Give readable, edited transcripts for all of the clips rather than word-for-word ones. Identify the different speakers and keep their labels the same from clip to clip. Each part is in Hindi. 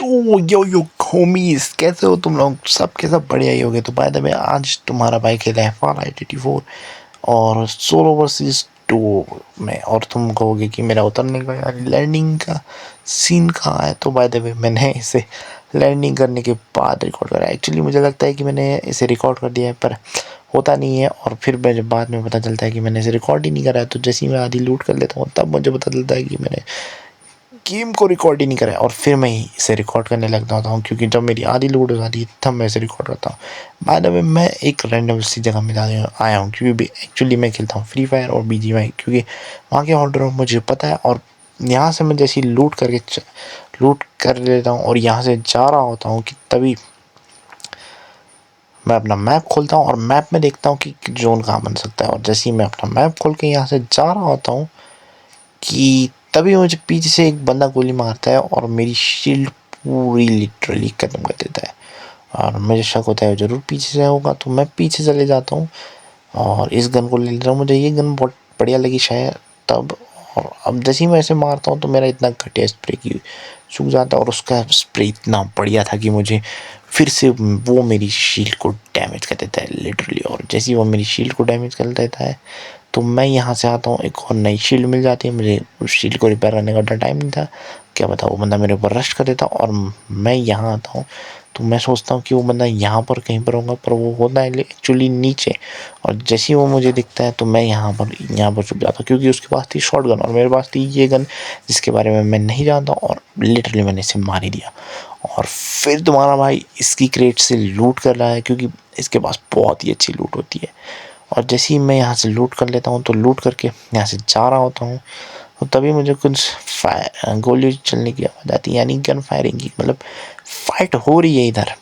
Speaker 1: तो यो होमीज, कैसे हो तुम लोग? सब के सब बढ़िया ही होगे। तो बाय द वे आज तुम्हारा भाई खेला है Fallout 84 और सोलो वर्सेस 2 में। और तुम कहोगे कि मेरा उतरने का यार लैंडिंग का सीन कहाँ है। तो बाय द वे मैंने इसे लैंडिंग करने के बाद रिकॉर्ड करा। एक्चुअली मुझे लगता है कि मैंने इसे रिकॉर्ड कर दिया है, पर होता नहीं है। और फिर मैं जब बाद में पता चलता है कि मैंने इसे रिकॉर्ड ही नहीं करा है, तो जैसे ही मैं आधी लूट कर लेता हूँ तब मुझे पता चलता है कि मैंने गेम को रिकॉर्ड ही नहीं करा है। और फिर मैं ही इसे रिकॉर्ड करने लग जाता हूँ, क्योंकि जब मेरी आधी लोड हो जाती है तब मैं इसे रिकॉर्ड करता हूँ। बाय द वे मैं एक रैंडम सी जगह में आया हूँ, क्योंकि एक्चुअली मैं खेलता हूँ फ्री फायर और BGMI, क्योंकि वहाँ के ऑर्डर मुझे पता है। और यहाँ से मैं जैसे लूट कर लेता हूँ और यहाँ से जा रहा होता हूँ कि तभी मैं अपना मैप खोलता हूँ और मैप में देखता हूँ कि जोन कहाँ बन सकता है। और जैसे ही मैं अपना मैप खोल के यहाँ से जा रहा होता हूँ कि तभी मुझे पीछे से एक बंदा गोली मारता है और मेरी शील्ड पूरी लिटरली खत्म कर देता है। और मुझे शक होता है ज़रूर पीछे से होगा, तो मैं पीछे चले जाता हूँ और इस गन को ले लेता हूँ। मुझे ये गन बहुत बढ़िया लगी शायद तब। और अब जैसे ही मैं ऐसे मारता हूँ तो मेरा इतना घटिया स्प्रे की सूख जाता है, और उसका स्प्रे इतना बढ़िया था कि मुझे फिर से वो मेरी शील्ड को डैमेज कर देता है लिटरली। और जैसे ही वो मेरी शील्ड को डैमेज कर देता है तो मैं यहाँ से आता हूँ, एक और नई शील्ड मिल जाती है मुझे। उस शील्ड को रिपेयर करने का टाइम नहीं था, क्या पता वो बंदा मेरे ऊपर रश कर देता और मैं यहाँ आता हूँ। तो मैं सोचता हूँ कि वो बंदा यहाँ पर कहीं पर होगा, पर वो होता है एक्चुअली नीचे। और जैसे ही वो मुझे दिखता है तो मैं यहाँ पर छुप जाता हूँ, क्योंकि उसके पास थी शॉटगन और मेरे पास थी ये गन जिसके बारे में मैं नहीं जानता। और लिटरली मैंने इसे मार ही दिया। और फिर तुम्हारा भाई इसकी क्रेट से लूट कर रहा है, क्योंकि इसके पास बहुत ही अच्छी लूट होती है। और जैसे ही मैं यहाँ से लूट कर लेता हूँ तो लूट करके यहाँ से जा रहा होता हूँ, तो तभी मुझे कुछ गोली चलने की आवाज़ आती है, यानी गन फायरिंग की। मतलब फाइट हो रही है इधर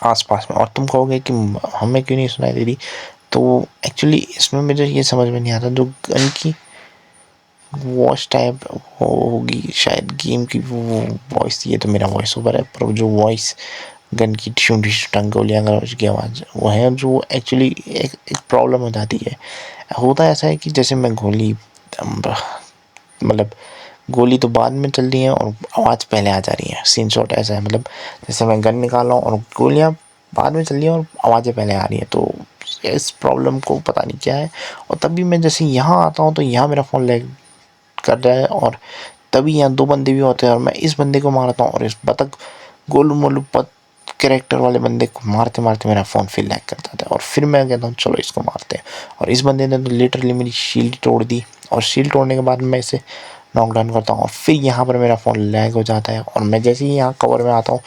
Speaker 1: आसपास में। और तुम कहोगे कि हमें क्यों नहीं सुनाई दे रही। तो एक्चुअली इसमें मुझे ये समझ में नहीं आता, जो गन की वॉइस टाइप होगी शायद गेम की वो वॉइस, ये तो मेरा वॉइस ओवर है, पर जो वॉइस गन की ट्यून टंग गोलियाँ की आवाज़ वो है, जो एक्चुअली एक प्रॉब्लम हो जाती है। होता ऐसा है कि जैसे मैं गोली मतलब गोली तो बाद में चल रही है और आवाज़ पहले आ जा रही है। सीन शॉट ऐसा है, मतलब जैसे मैं गन निकाल रहा हूँ और गोलियाँ बाद में चल रही हैं और आवाज़ें पहले आ रही हैं। तो इस प्रॉब्लम को पता नहीं क्या है। और तभी मैं जैसे यहाँ आता हूँ तो यहाँ मेरा फ़ोन लैग कर रहा है, और तभी यहाँ 2 बंदे भी होते हैं और मैं इस बंदे को मारता हूँ, और इस बतख गोलू मोलू कैरेक्टर वाले बंदे को मारते मारते मेरा फ़ोन फिर लैग करता था। और फिर मैं कहता हूँ चलो इसको मारते हैं, और इस बंदे ने तो लिटरली मेरी शील्ड तोड़ दी। और शील्ड तोड़ने के बाद मैं इसे नॉकडाउन करता हूँ और फिर यहाँ पर मेरा फ़ोन लैग हो जाता है। और मैं जैसे ही यहाँ कवर में आता हूँ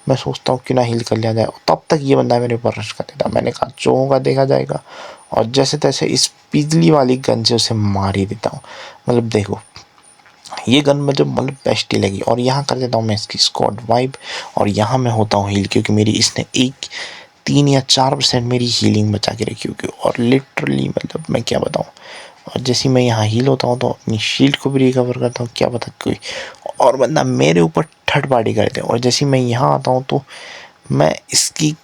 Speaker 1: मैं सोचता हूँ क्यों ना हील कर लिया जाए, तब तक ये बंदा मेरे ऊपर रश कर देता। मैंने कहा जो होगा देखा जाएगा, और जैसे तैसे इस बिजली वाली गन से उसे मार ही देता हूँ। मतलब देखो ये गन मुझे मतलब बेस्ट ही लगी। और यहाँ कर देता हूँ मैं इसकी स्क्वाड वाइप, और यहाँ मैं होता हूँ हील, क्योंकि मेरी इसने 3 या 4% मेरी हीलिंग बचा के रखी होगी। और लिटरली मतलब मैं क्या बताऊँ। और जैसे मैं यहाँ हील होता हूँ तो अपनी शील्ड को भी रिकवर करता हूँ, क्या पता कोई और बंदा मेरे ऊपर थर्ड पार्टी कर दे। और जैसे मैं यहाँ आता हूँ तो मैं इसकी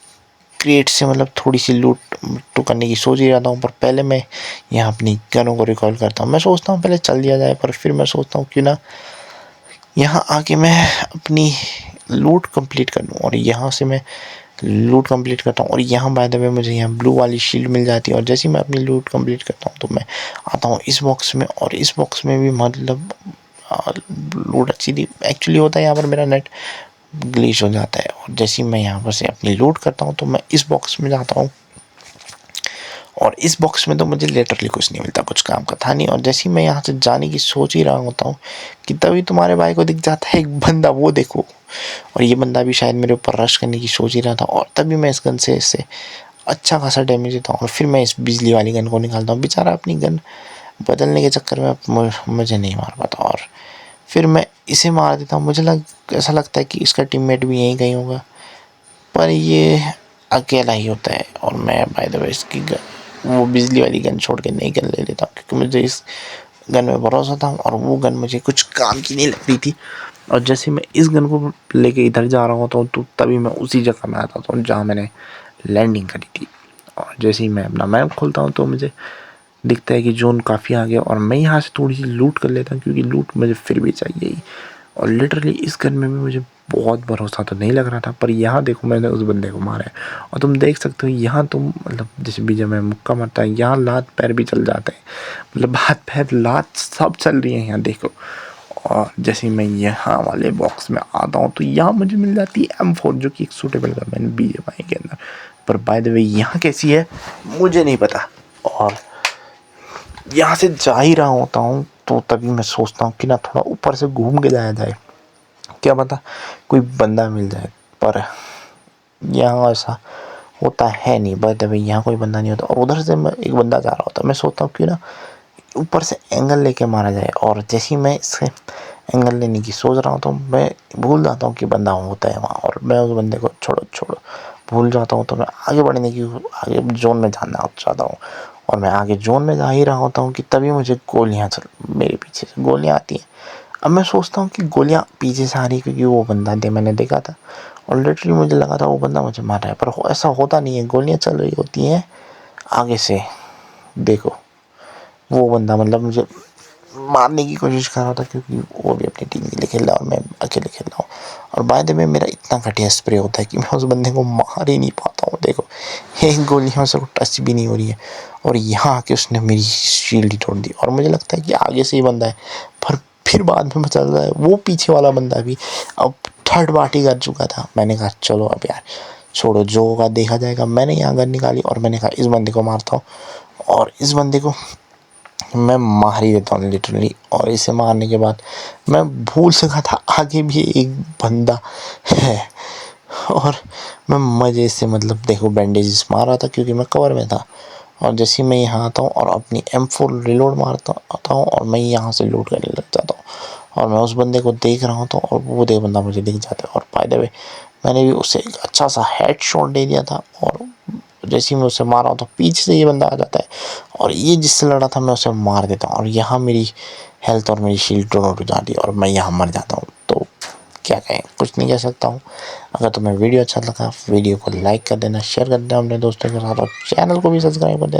Speaker 1: क्रेट से मतलब थोड़ी सी लूट तो करने की सोच ही रहता हूँ, पर पहले मैं यहाँ अपनी गनों को रिकॉल करता हूँ। मैं सोचता हूँ पहले चल दिया जाए, पर फिर मैं सोचता हूँ क्यों ना यहाँ आके मैं अपनी लूट कंप्लीट कर लूँ। और यहाँ से मैं लूट कंप्लीट करता हूँ, और यहाँ बाय द वे मुझे यहाँ ब्लू वाली शील्ड मिल जाती है। और जैसे ही मैं अपनी लूट कंप्लीट करता हूँ तो मैं आता हूँ इस बॉक्स में, और इस बॉक्स में भी मतलब लूट अच्छी थी। एक्चुअली होता है यहाँ पर मेरा नेट ग्लिच हो जाता है, और जैसे ही मैं यहाँ पर से अपनी लूट करता हूँ तो मैं इस बॉक्स में जाता हूँ, और इस बॉक्स में तो मुझे लिटरली कुछ नहीं मिलता, कुछ काम का था नहीं। और जैसे ही मैं यहाँ से जाने की सोच ही रहा होता हूँ कि तभी तुम्हारे भाई को दिख जाता है एक बंदा, वो देखो। और ये बंदा भी शायद मेरे ऊपर रश करने की सोच ही रहा था, और तभी मैं इस गन से इससे अच्छा खासा डैमेज देता हूँ। और फिर मैं इस बिजली वाली गन को निकालता हूँ। बेचारा अपनी गन बदलने के चक्कर में मुझे नहीं मार पाता, और फिर मैं इसे मार देता हूँ। मुझे ऐसा लगता है कि इसका टीममेट भी यहीं कहीं होगा, पर ये अकेला ही होता है। और मैं बाय द वे इसकी वो बिजली वाली गन छोड़ के नई गन ले लेता हूँ, क्योंकि मुझे इस गन में भरोसा था और वो गन मुझे कुछ काम की नहीं लग रही थी। और जैसे मैं इस गन को लेके इधर जा रहा होता हूँ तो तभी मैं उसी जगह में आता हूँ जहाँ मैंने लैंडिंग करी थी। और जैसे ही मैं अपना मैप खोलता हूँ तो मुझे दिखता है कि जोन काफ़ी आ गया, और मैं यहाँ से थोड़ी सी लूट कर लेता हूँ, क्योंकि लूट मुझे फिर भी चाहिए ही। और लिटरली इस गन में भी मुझे बहुत भरोसा तो नहीं लग रहा था, पर यहाँ देखो मैंने उस बंदे को मारा है। और तुम देख सकते हो यहाँ तुम मतलब जैसे भी जब मैं मुक्का मारता है यहाँ लात पैर भी चल जाते हैं, मतलब हाथ पैर लात सब चल रही है यहाँ देखो। और जैसे मैं यहाँ वाले बॉक्स में आता हूँ तो यहाँ मुझे मिल जाती है M4 जो कि एक सूटेबल गन है BGMI के अंदर। पर बाय द वे यहाँ कैसी है मुझे नहीं पता। और यहाँ से जा ही रहा होता हूँ तो तभी मैं सोचता हूँ कि ना थोड़ा ऊपर से घूम के जाया जाए, क्या पता कोई बंदा मिल जाए। पर यहाँ ऐसा होता है नहीं, बाय द वे यहाँ कोई बंदा नहीं होता। और उधर से मैं एक बंदा जा रहा होता, मैं सोचता हूँ क्यों ना ऊपर से एंगल लेके मारा जाए। और जैसे ही मैं इससे एंगल लेने की सोच रहा हूँ तो मैं भूल जाता हूँ कि बंदा होता है वहाँ, और मैं उस बंदे को छोड़ो भूल जाता हूँ। तो मैं आगे बढ़ने की आगे जोन में जाना चाहता हूँ, और मैं आगे जोन में जा ही रहा होता हूँ कि तभी मुझे गोलियाँ मेरे पीछे से गोलियाँ आती हैं। अब मैं सोचता हूँ कि गोलियाँ पीछे से आ रही क्योंकि वो बंदा दे मैंने देखा था, और लिटरली मुझे लगा था वो बंदा मुझे मार रहा है, पर ऐसा होता नहीं है। गोलियाँ चल रही होती हैं आगे से, देखो वो बंदा मतलब मुझे मारने की कोशिश कर रहा था क्योंकि वो भी अपनी टीम के लिए खेल रहा है और मैं अकेले खेल रहा हूँ। और बाय द वे मेरा इतना घटिया स्प्रे होता है कि मैं उस बंदे को मार ही नहीं पाता हूँ। देखो एक गोली यहाँ से टच भी नहीं हो रही है, और यहाँ आके उसने मेरी शील्ड ही तोड़ दी। और मुझे लगता है कि आगे से ही बंदा है, पर फिर बाद में पता चलता है वो पीछे वाला बंदा भी अब थर्ड पार्टी कर चुका था। मैंने कहा चलो अब यार छोड़ो, जो होगा देखा जाएगा। मैंने यहाँ गन निकाली और मैंने कहा इस बंदे को मारता हूँ, और इस बंदे को मैं मार ही देता हूँ लिटरली। और इसे मारने के बाद मैं भूल सका था आगे भी एक बंदा है, और मैं मज़े से मतलब देखो बैंडेजेस मार रहा था क्योंकि मैं कवर में था। और जैसे ही मैं यहाँ आता हूँ और अपनी M4 रिलोड मारता आता हूँ और मैं यहाँ से लूट करने लग जाता हूँ, और मैं उस बंदे को देख रहा होता हूँ और वो देख बंदा मुझे दिख जाता है। और बाय द वे मैंने भी उसे एक अच्छा सा हेड शॉट दे दिया था, और जैसे ही मैं उसे मार रहा हूँ तो पीछे से ये बंदा आ जाता है, और ये जिससे लड़ा था मैं उसे मार देता हूँ, और यहाँ मेरी हेल्थ और मेरी शील्ड दोनों टूट जाती है और मैं यहाँ मर जाता हूँ। तो क्या कहें, कुछ नहीं कह सकता हूँ। अगर तुम्हें वीडियो अच्छा लगा वीडियो को लाइक कर देना, शेयर कर देना अपने दोस्तों के साथ, और चैनल को भी सब्सक्राइब कर देना।